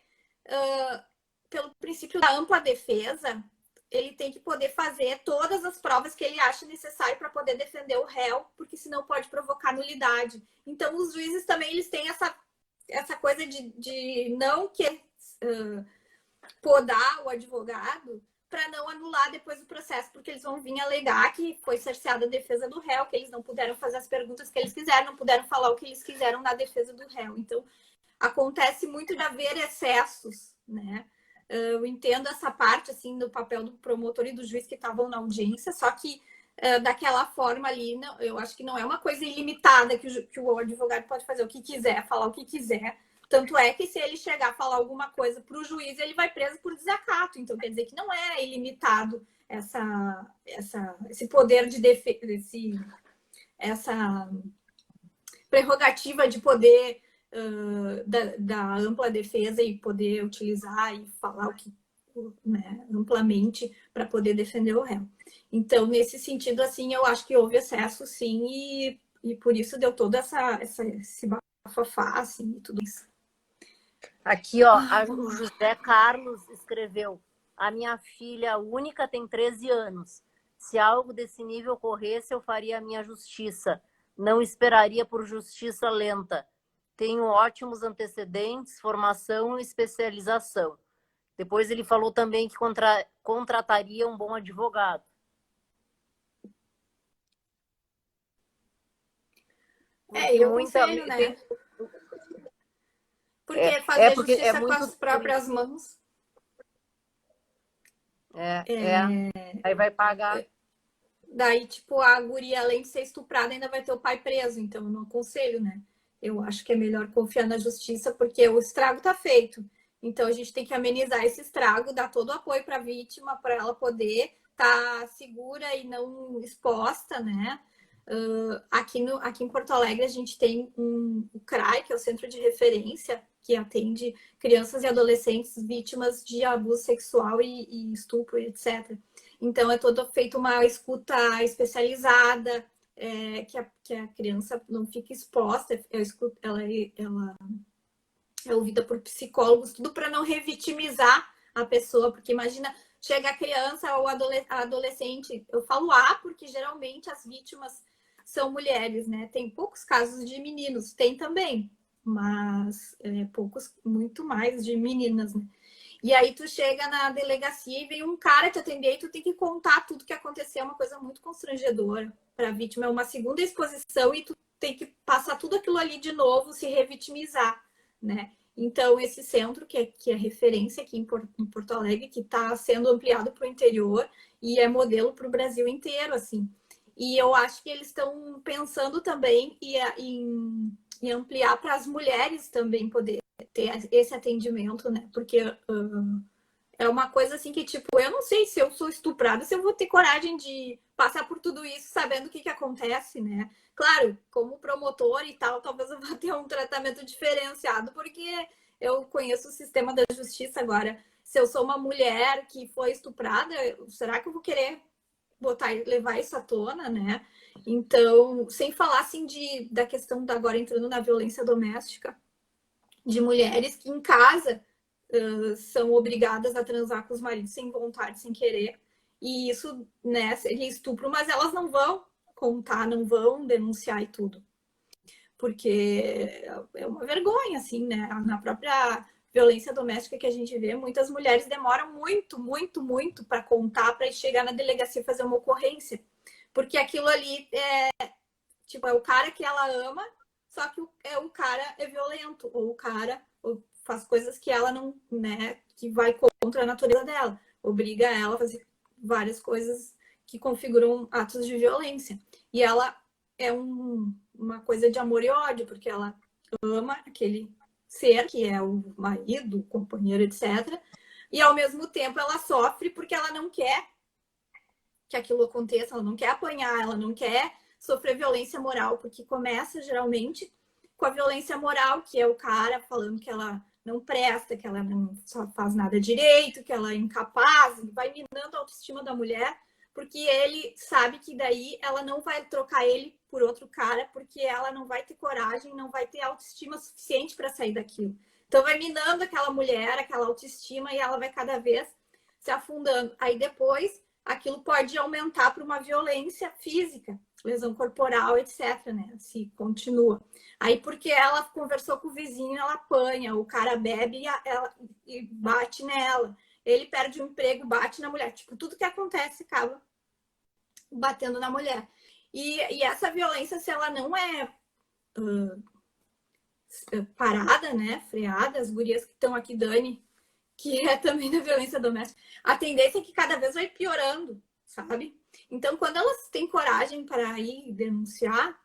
pelo princípio da ampla defesa, ele tem que poder fazer todas as provas que ele acha necessário para poder defender o réu, porque senão pode provocar nulidade. Então, os juízes também eles têm essa coisa de não podar o advogado para não anular depois o processo, porque eles vão vir alegar que foi cerceada a defesa do réu, que eles não puderam fazer as perguntas que eles quiseram, não puderam falar o que eles quiseram na defesa do réu. Então, acontece muito de haver excessos, né? Eu entendo essa parte, assim, do papel do promotor e do juiz que estavam na audiência, só que daquela forma ali, não, eu acho que não é uma coisa ilimitada que o advogado pode fazer o que quiser, falar o que quiser. Tanto é que se ele chegar a falar alguma coisa para o juiz, ele vai preso por desacato. Então, quer dizer que não é ilimitado esse poder de defesa, essa prerrogativa de poder da ampla defesa e poder utilizar e falar o que, né, amplamente para poder defender o réu. Então, nesse sentido, assim, eu acho que houve excesso, sim, e por isso deu todo esse bafafá, assim, e tudo isso. Aqui, ó, o José Carlos escreveu: a minha filha única tem 13 anos. Se algo desse nível ocorresse, eu faria a minha justiça. Não esperaria por justiça lenta. Tenho ótimos antecedentes, formação e especialização. Depois ele falou também que contrataria um bom advogado. porque eu muita aconselho, né? tem, Porque é fazer porque é justiça com muito as próprias mãos. é, aí vai pagar. Daí, tipo, a guria, além de ser estuprada, ainda vai ter o pai preso. Então, eu não aconselho, né? Eu acho que é melhor confiar na justiça, porque o estrago tá feito. Então, a gente tem que amenizar esse estrago, dar todo o apoio para a vítima, para ela poder estar tá segura e não exposta, né? Aqui em Porto Alegre, a gente tem o CRAI, que é o Centro de Referência, que atende crianças e adolescentes vítimas de abuso sexual e estupro, etc. Então, é todo feito uma escuta especializada, que a criança não fique exposta, ela é ouvida por psicólogos, tudo para não revitimizar a pessoa, porque imagina, chega a criança ou a adolescente, eu falo porque geralmente as vítimas são mulheres, né? Tem poucos casos de meninos, tem também, mas poucos, muito mais de meninas, né? E aí tu chega na delegacia e vem um cara te atender e tu tem que contar tudo que aconteceu, é uma coisa muito constrangedora para a vítima, é uma segunda exposição e tu tem que passar tudo aquilo ali de novo, se revitimizar, né? Então, esse centro, que é referência aqui em Porto Alegre, que está sendo ampliado para o interior e é modelo para o Brasil inteiro, assim. E eu acho que eles estão pensando também em ampliar para as mulheres também poder ter esse atendimento, né? Porque é uma coisa assim que, tipo, eu não sei se eu sou estuprada, se eu vou ter coragem de passar por tudo isso sabendo o que acontece, né? Claro, como promotor e tal, talvez eu vá ter um tratamento diferenciado, porque eu conheço o sistema da justiça agora. Se eu sou uma mulher que foi estuprada, será que eu vou querer levar isso à tona, né? Então, sem falar assim da questão da agora entrando na violência doméstica, de mulheres que em casa são obrigadas a transar com os maridos sem vontade, sem querer. E isso, né, seria estupro, mas elas não vão contar, não vão denunciar e tudo. Porque é uma vergonha, assim, né? Na própria violência doméstica que a gente vê, muitas mulheres demoram muito, muito, muito para contar, para chegar na delegacia e fazer uma ocorrência. Porque aquilo ali tipo, é o cara que ela ama, só que o cara é violento, ou o cara faz coisas que ela não, né, que vai contra a natureza dela, obriga ela a fazer várias coisas que configuram atos de violência. E ela é uma coisa de amor e ódio, porque ela ama aquele ser que é o marido, o companheiro, etc. E ao mesmo tempo ela sofre porque ela não quer que aquilo aconteça, ela não quer apanhar, ela não quer sofrer violência moral, porque começa geralmente com a violência moral, que é o cara falando que ela não presta, que ela não só faz nada direito, que ela é incapaz, vai minando a autoestima da mulher, porque ele sabe que daí ela não vai trocar ele por outro cara, porque ela não vai ter coragem, não vai ter autoestima suficiente para sair daquilo. Então vai minando aquela mulher, aquela autoestima, e ela vai cada vez se afundando. Aí depois aquilo pode aumentar para uma violência física, lesão corporal, etc, né? Se continua. Aí, porque ela conversou com o vizinho, ela apanha, o cara bebe e bate nela. Ele perde o emprego, bate na mulher. Tipo, tudo que acontece acaba batendo na mulher. E essa violência, se ela não é parada, né? Freada, as gurias que estão aqui, Dani, que é também da violência doméstica, a tendência é que cada vez vai piorando, sabe? Então, quando elas têm coragem para ir denunciar,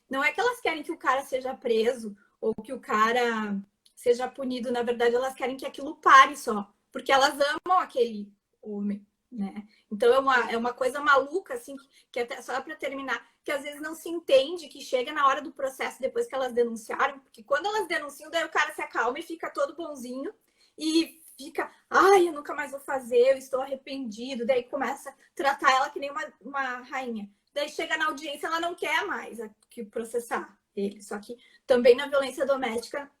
não é que elas querem que o cara seja preso ou que o cara seja punido, na verdade, elas querem que aquilo pare só, porque elas amam aquele homem, né? Então, é uma coisa maluca, assim, que até só para terminar, que às vezes não se entende, que chega na hora do processo, depois que elas denunciaram, porque quando elas denunciam, daí o cara se acalma e fica todo bonzinho e fica, ai, eu nunca mais vou fazer, eu estou arrependido. Daí começa a tratar ela que nem uma rainha. Daí chega na audiência, ela não quer mais que processar ele. Só que também na violência doméstica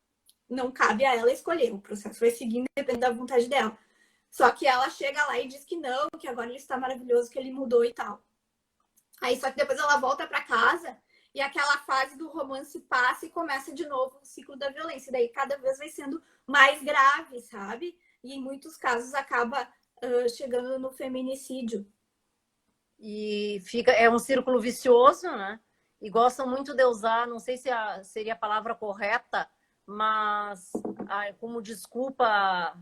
não cabe a ela escolher. O processo vai seguindo, depende da vontade dela. Só que ela chega lá e diz que não, que agora ele está maravilhoso, que ele mudou e tal. Aí só que depois ela volta para casa e aquela fase do romance passa e começa de novo o ciclo da violência. Daí cada vez vai sendo mais grave, sabe? E em muitos casos acaba chegando no feminicídio. E fica, é um círculo vicioso, né? e gostam muito de usar, não sei se seria a palavra correta, mas como desculpa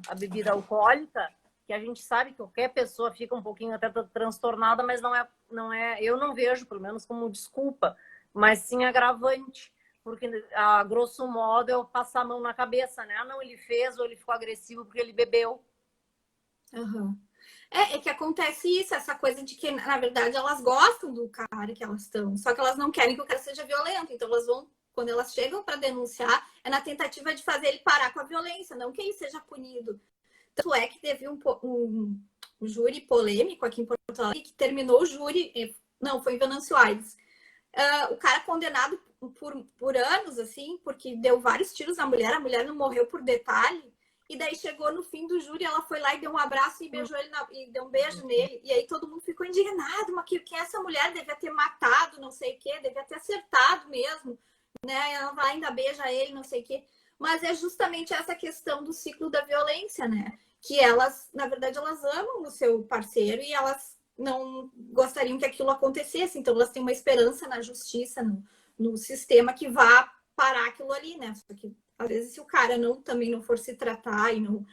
a bebida alcoólica, que a gente sabe que qualquer pessoa fica um pouquinho até transtornada, mas não é, eu não vejo, pelo menos, como desculpa, mas sim agravante, porque a grosso modo é passar a mão na cabeça, né? Ah, não, ele fez ou ele ficou agressivo porque ele bebeu. Uhum. É que acontece isso, essa coisa de que, na verdade, elas gostam do cara que elas estão, só que elas não querem que o cara seja violento, então elas vão, quando elas chegam para denunciar, é na tentativa de fazer ele parar com a violência, não que ele seja punido. Tanto é que teve um júri polêmico aqui em Porto Alegre, que terminou o júri, não, foi em Venâncio Aires. O cara condenado por anos, assim, porque deu vários tiros na mulher, a mulher não morreu por detalhe, e daí chegou no fim do júri, ela foi lá e deu um abraço e beijou ele e deu um beijo nele. E aí todo mundo ficou indignado, mas quem essa mulher devia ter matado, não sei o quê, devia ter acertado mesmo, né? Ela vai ainda beija ele, não sei o quê. Mas é justamente essa questão do ciclo da violência, né? Que elas, na verdade, elas amam o seu parceiro e elas não gostariam que aquilo acontecesse, então elas têm uma esperança na justiça, no sistema que vá parar aquilo ali, né? Só que às vezes se o cara também não for se tratar e não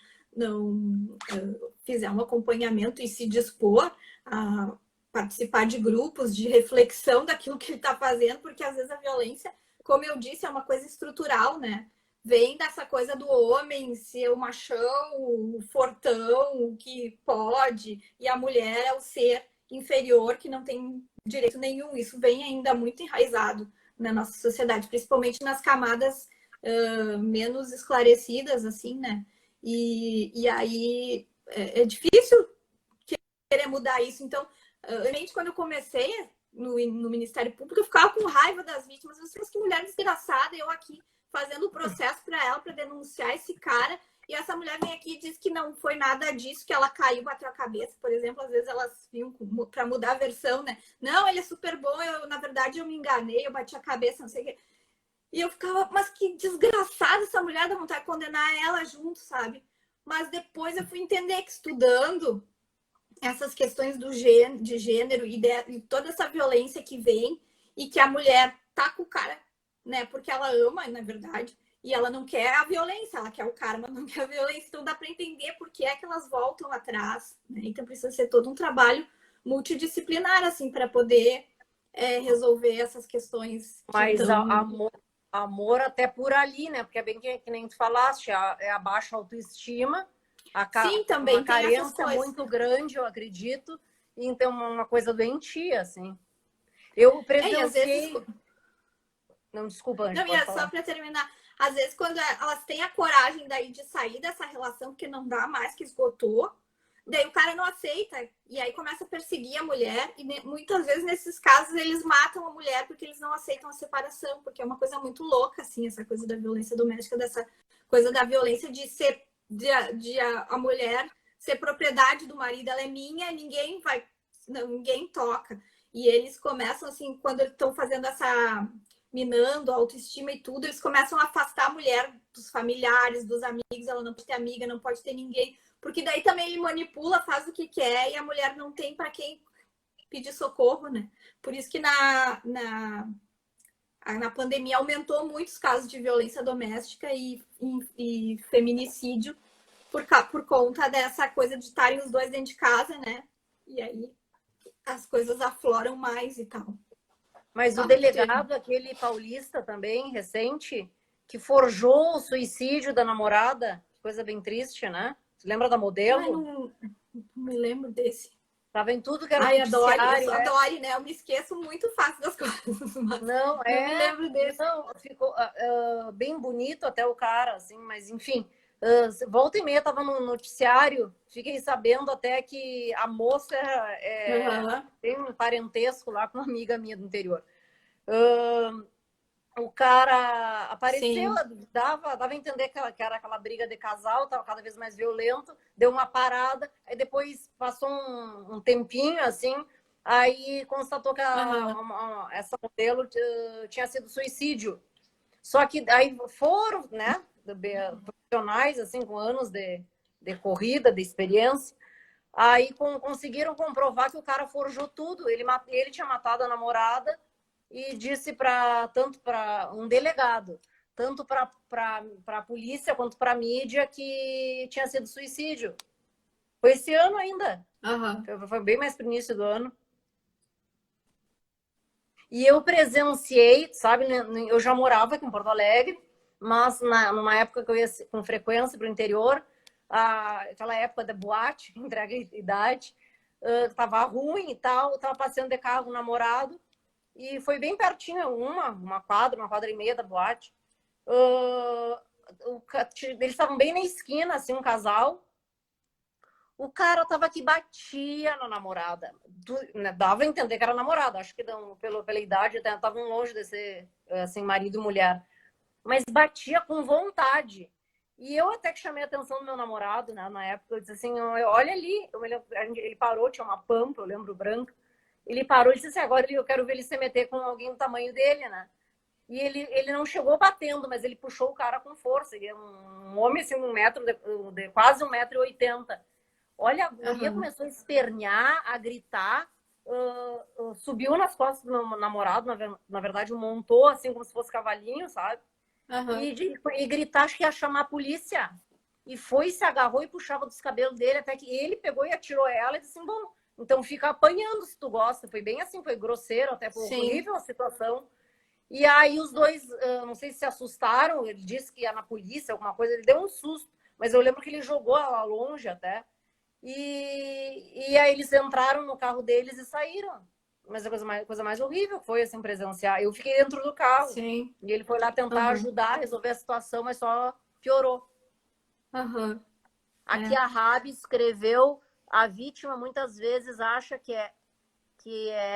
fizer um acompanhamento e se dispor a participar de grupos de reflexão daquilo que ele está fazendo, porque às vezes a violência, como eu disse, é uma coisa estrutural, né? Vem dessa coisa do homem ser o machão, o fortão, o que pode, e a mulher é o ser inferior que não tem direito nenhum. Isso vem ainda muito enraizado na nossa sociedade, principalmente nas camadas menos esclarecidas, assim, né? E aí é difícil querer mudar isso. Então, realmente, quando eu comecei no Ministério Público, eu ficava com raiva das vítimas. Eu sei que mulher desgraçada, eu aqui fazendo o processo para ela, para denunciar esse cara. E essa mulher vem aqui e diz que não foi nada disso, que ela caiu, bateu a cabeça. Por exemplo, às vezes elas vinham para mudar a versão, né? Não, ele é super bom, na verdade eu me enganei, eu bati a cabeça, não sei o quê. E eu ficava, mas que desgraçada essa mulher, dá vontade de condenar ela junto, sabe? Mas depois eu fui entender que estudando essas questões de gênero e toda essa violência que vem e que a mulher tá com o cara, né? Porque ela ama, na verdade, e ela não quer a violência, ela quer o cara, mas não quer a violência. Então dá para entender por que é que elas voltam atrás, né? Então precisa ser todo um trabalho multidisciplinar, assim, para poder resolver essas questões que Mas estão... amor até por ali, né? Porque é bem que nem tu falaste, é a baixa autoestima, Sim, uma também tem essas carência coisas. muito grande, eu acredito, e então uma coisa doentia, assim. Eu E às vezes... presenciei... Não, desculpa, Anjo, Não, pode só falar. para terminar, às vezes quando elas têm a coragem daí de sair dessa relação, porque não dá mais, que esgotou, daí o cara não aceita, e aí começa a perseguir a mulher, e muitas vezes nesses casos eles matam a mulher porque eles não aceitam a separação, porque é uma coisa muito louca, assim, essa coisa da violência doméstica, dessa coisa da violência de ser, a mulher ser propriedade do marido, ela é minha, ninguém toca. E eles começam, assim, quando eles estão fazendo essa minando a autoestima e tudo, eles começam a afastar a mulher dos familiares, dos amigos, ela não pode ter amiga, não pode ter ninguém, porque daí também ele manipula, faz o que quer e a mulher não tem para quem pedir socorro, né? Por isso que na pandemia aumentou muitos casos de violência doméstica e feminicídio por conta dessa coisa de estarem os dois dentro de casa, né? E aí as coisas afloram mais e tal. Mas o delegado, aquele paulista também, recente, que forjou o suicídio da namorada, coisa bem triste, né? Você lembra da modelo? Ai, não me lembro desse. Tava em tudo que era Ai, adoro, eu noticiário. sou adore, né? Eu me esqueço muito fácil das coisas, mas Não, não me lembro desse. não, ficou bem bonito até o cara, assim, mas enfim, volta e meia tava no noticiário, fiquei sabendo até que a moça tem um parentesco lá com uma amiga minha do interior. O cara apareceu, Sim. dava a entender que era aquela briga de casal, estava cada vez mais violento, deu uma parada, aí depois passou um tempinho, assim, aí constatou que essa modelo tinha sido suicídio. Só que aí foram, né, profissionais, assim, com anos de corrida, de experiência, aí conseguiram comprovar que o cara forjou tudo, ele tinha matado a namorada, e disse tanto para um delegado, tanto para a polícia quanto para a mídia, que tinha sido suicídio. Foi esse ano ainda. Aham. Foi bem mais pro início do ano. E eu presenciei, sabe, eu já morava aqui em Porto Alegre, mas numa época que eu ia com frequência para o interior, aquela época da boate, entrega a idade, tava ruim e tal, tava passeando de carro com o namorado, e foi bem pertinho, uma quadra e meia da boate. Eles estavam bem na esquina, assim, um casal. O cara tava que batia na namorada. Né, dava a entender que era namorada. Acho que pela idade estavam longe de ser assim, marido e mulher. Mas batia com vontade. E eu até que chamei a atenção do meu namorado, né, na época. Eu disse assim, olha ali. Ele parou, tinha uma pampa, eu lembro, branca. Ele parou e disse assim, agora eu quero ver ele se meter com alguém do tamanho dele, né? E ele não chegou batendo, mas ele puxou o cara com força. Ele é um homem assim, quase 1,80 m. Olha, a guria Aham. começou a espernear, a gritar, subiu nas costas do meu namorado, na verdade montou assim como se fosse cavalinho, sabe? Aham. E gritar, acho que ia chamar a polícia. E foi, se agarrou e puxava dos cabelos dele, até que ele pegou e atirou ela e disse assim, bom, então fica apanhando se tu gosta. Foi bem assim, foi grosseiro, até foi Sim. horrível a situação. E aí os dois, não sei se assustaram, ele disse que ia na polícia, alguma coisa, ele deu um susto, mas eu lembro que ele jogou ela longe até. E aí eles entraram no carro deles e saíram. Mas a coisa mais horrível foi assim presenciar. Eu fiquei dentro do carro Sim. e ele foi lá tentar Aham. ajudar a resolver a situação, mas só piorou. Aham. Aqui É. a Rabi escreveu: a vítima muitas vezes acha que é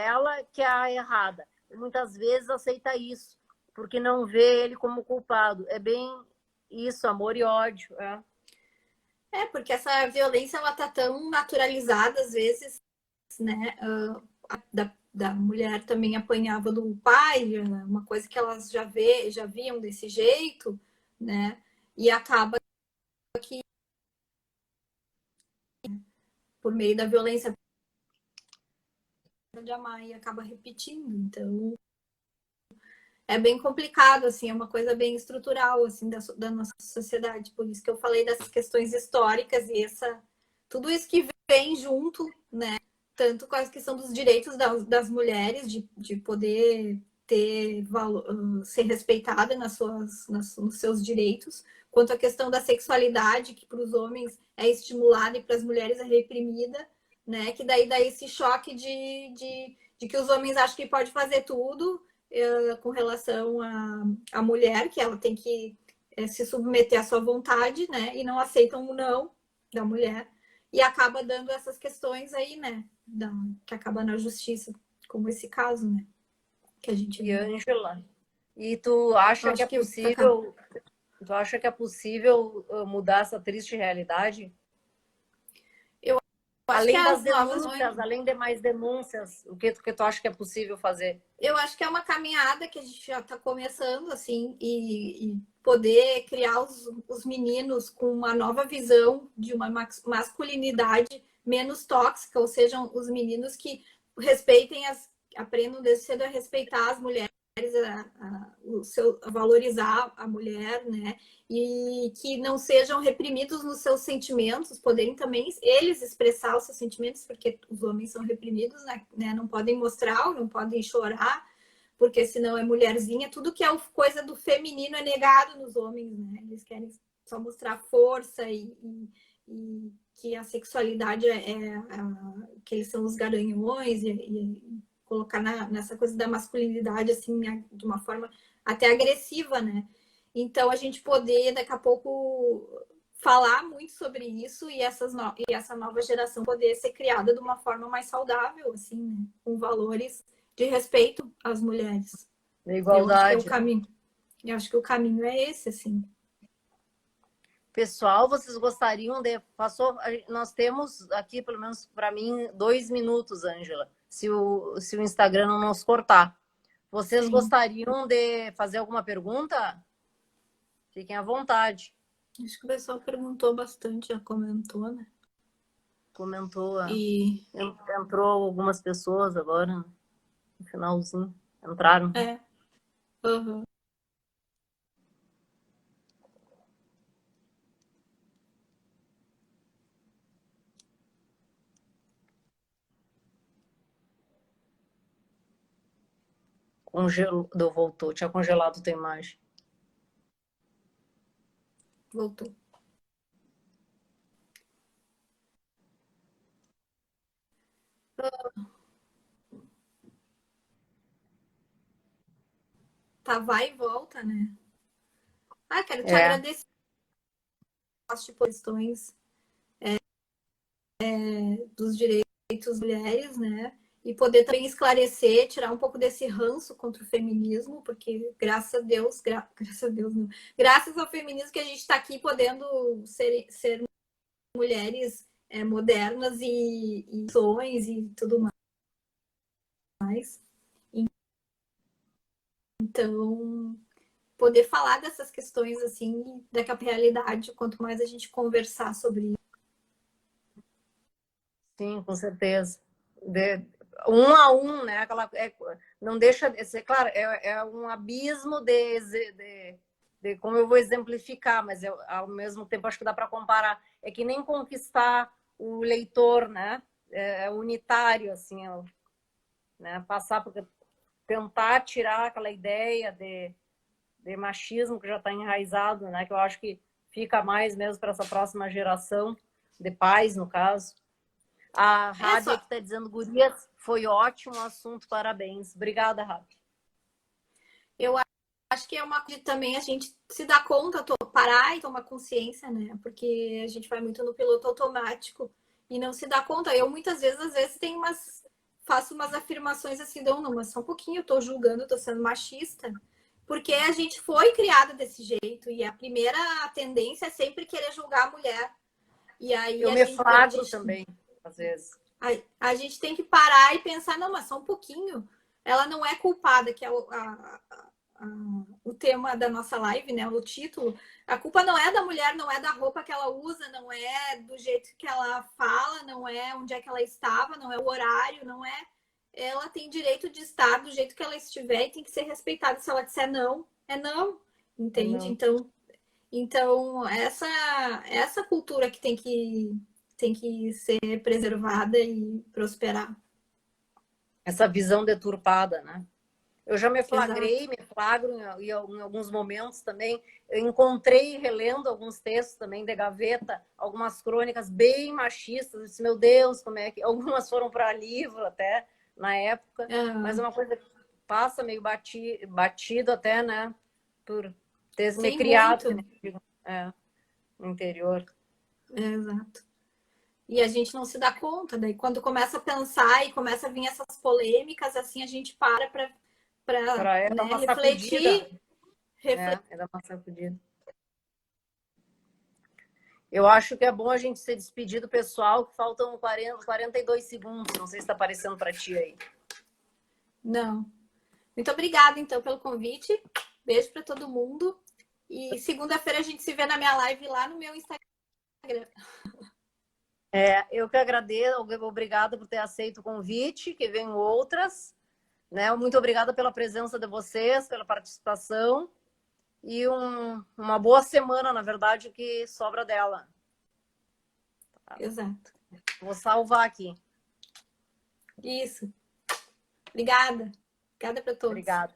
ela que é a errada. E muitas vezes aceita isso, porque não vê ele como culpado. É bem isso, amor e ódio. Porque essa violência ela tá tão naturalizada às vezes, né? Da mulher também apanhava do pai, uma coisa que elas já viam desse jeito, né? E acaba que por meio da violência de amar e acaba repetindo. Então é bem complicado, assim, é uma coisa bem estrutural assim da nossa sociedade. Por isso que eu falei dessas questões históricas e tudo isso que vem junto, né? Tanto com a questão dos direitos das mulheres, de poder ser respeitada nos seus direitos, quanto a questão da sexualidade, que para os homens é estimulada e para as mulheres é reprimida, né? Que daí dá esse choque de que os homens acham que pode fazer tudo com relação à mulher, que ela tem que se submeter à sua vontade, né? E não aceitam o não da mulher. E acaba dando essas questões aí, né? Que acaba na justiça, como esse caso, né? Que a gente E vê. Ângela, e tu Eu acha que é acho que acaba. possível Tu acha que é possível mudar essa triste realidade? Eu acho que Além das as novas. denúncias, além de mais denúncias, o que tu acha que é possível fazer? Eu acho que é uma caminhada que a gente já está começando, assim, e poder criar os meninos com uma nova visão de uma masculinidade menos tóxica, ou sejam, os meninos que respeitem aprendam desde cedo a respeitar as mulheres, a valorizar a mulher, né? E que não sejam reprimidos nos seus sentimentos, poderem também eles expressar os seus sentimentos, porque os homens são reprimidos, né? Não podem mostrar, não podem chorar, porque senão é mulherzinha. Tudo que é coisa do feminino é negado nos homens, né? Eles querem só mostrar força e que a sexualidade que eles são os garanhões e colocar nessa coisa da masculinidade assim de uma forma até agressiva, né? Então a gente poder daqui a pouco falar muito sobre isso e essa nova geração poder ser criada de uma forma mais saudável, assim, né? Com valores de respeito às mulheres. Da Eu acho que é o igualdade, né? caminho. Eu acho que o caminho é esse, assim. Pessoal, vocês gostariam de... Nós temos aqui, pelo menos para mim, 2 minutos, Ângela, se o Instagram não nos cortar. Vocês Sim. gostariam de fazer alguma pergunta? Fiquem à vontade. Acho que o pessoal perguntou bastante, já comentou, né? Comentou, E entrou algumas pessoas agora, no finalzinho. entraram. É. Uhum. Voltou, tinha congelado tua imagem. Voltou. Tá, vai e volta, né? Quero te agradecer as questões dos direitos das mulheres, né? E poder também esclarecer, tirar um pouco desse ranço contra o feminismo, porque graças a Deus, graças a Deus, não. Graças ao feminismo que a gente está aqui podendo ser mulheres modernas e sonhos e tudo mais. Então, poder falar dessas questões assim, da realidade, quanto mais a gente conversar sobre isso. Sim, com certeza. Um a um, né? Não deixa de ser, claro, é um abismo de como eu vou exemplificar, mas ao mesmo tempo acho que dá para comparar. É que nem conquistar o leitor, né? É unitário, assim, né? Passar por tentar tirar aquela ideia de machismo que já está enraizado, né? Que eu acho que fica mais mesmo para essa próxima geração de pais, no caso. A Rádia que está dizendo, gurias, foi ótimo o assunto, parabéns. Obrigada, Rádia. Eu acho que é uma coisa também a gente se dar conta, parar e tomar consciência, né? Porque a gente vai muito no piloto automático e não se dá conta. Eu muitas vezes, às vezes, faço umas afirmações assim, não, mas só um pouquinho, eu tô julgando, eu tô sendo machista. Porque a gente foi criada desse jeito e a primeira tendência é sempre querer julgar a mulher. E aí eu me flagro também, às vezes. A gente tem que parar e pensar, não, mas só um pouquinho. Ela não é culpada, que é o tema da nossa live, né? O título. A culpa não é da mulher, não é da roupa que ela usa, não é do jeito que ela fala, não é onde é que ela estava, não é o horário, não é. Ela tem direito de estar do jeito que ela estiver e tem que ser respeitada. Se ela disser não, é não, entende? Não. Então essa cultura que tem que ser preservada e prosperar. Essa visão deturpada, né? Eu já me flagrei, Exato. me flagro em alguns momentos também. Eu encontrei, relendo alguns textos também de gaveta, algumas crônicas bem machistas. Eu disse, meu Deus, como é que... Algumas foram para livro até, na época. Mas é uma coisa que passa meio batido até, né? Por ter me criado no interior. Exato. E a gente não se dá conta. Daí, quando começa a pensar e começa a vir essas polêmicas, assim, a gente para dar uma refletir. Dar uma sacudida. Eu acho que é bom a gente se despedir do pessoal, que faltam 42 segundos. Não sei se está aparecendo para ti aí. Não. Muito obrigada, então, pelo convite. Beijo para todo mundo. E segunda-feira a gente se vê na minha live lá no meu Instagram. Eu que agradeço, obrigada por ter aceito o convite, que venham outras, né? Muito obrigada pela presença de vocês, pela participação e uma boa semana, na verdade, que sobra dela. Exato. Vou salvar aqui. Isso. Obrigada. Obrigada para todos. Obrigada.